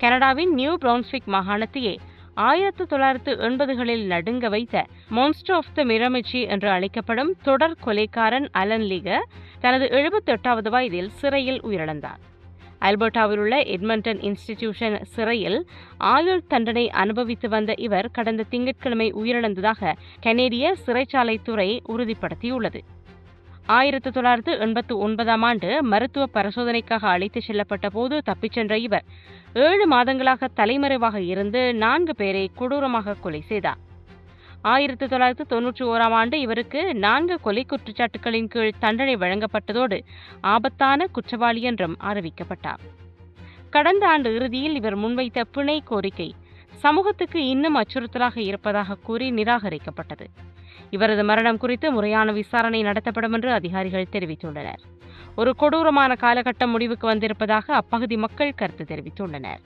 கனடாவின் new Brunswick மாகாணத்தையே 1980களில் நடுங்க வைத்த மான்ஸ்டர் ஆஃப் த மிரமிச்சி என்று அழைக்கப்படும் தொடர் கொலைக்காரன் அலன் லீகர் தனது 78வது வயதில் சிறையில் உயிரிழந்தார். அல்பர்டாவில் உள்ள எட்மண்டன் இன்ஸ்டிடியூஷன் சிறையில் ஆயுள் தண்டனை அனுபவித்து வந்த இவர் கடந்த திங்கட்கிழமை உயிரிழந்ததாக கனேடிய சிறைச்சாலைத்துறை உறுதிப்படுத்தியுள்ளது. 1989ஆம் ஆண்டு மருத்துவ பரிசோதனைக்காக அழைத்துச் செல்லப்பட்ட போது தப்பிச் சென்ற இவர் 7 மாதங்களாக தலைமறைவாக இருந்து 4 பேரை கொடூரமாக கொலை செய்தார். 1991ஆம் ஆண்டு இவருக்கு 4 கொலை குற்றச்சாட்டுகளின் கீழ் தண்டனை வழங்கப்பட்டதோடு ஆபத்தான குற்றவாளி என்றும் அறிவிக்கப்பட்டார். கடந்த ஆண்டு இறுதியில் இவர் முன்வைத்த பிணை கோரிக்கை சமூகத்துக்கு இன்னும் அச்சுறுத்தலாக இருப்பதாக கூறி நிராகரிக்கப்பட்டது. இவரது மரணம் குறித்து முறையான விசாரணை நடத்தப்படும் என்று அதிகாரிகள் தெரிவித்துள்ளனர். ஒரு கொடூரமான காலகட்டம் முடிவுக்கு வந்திருப்பதாக அப்பகுதி மக்கள் கருத்து தெரிவித்துள்ளனர்.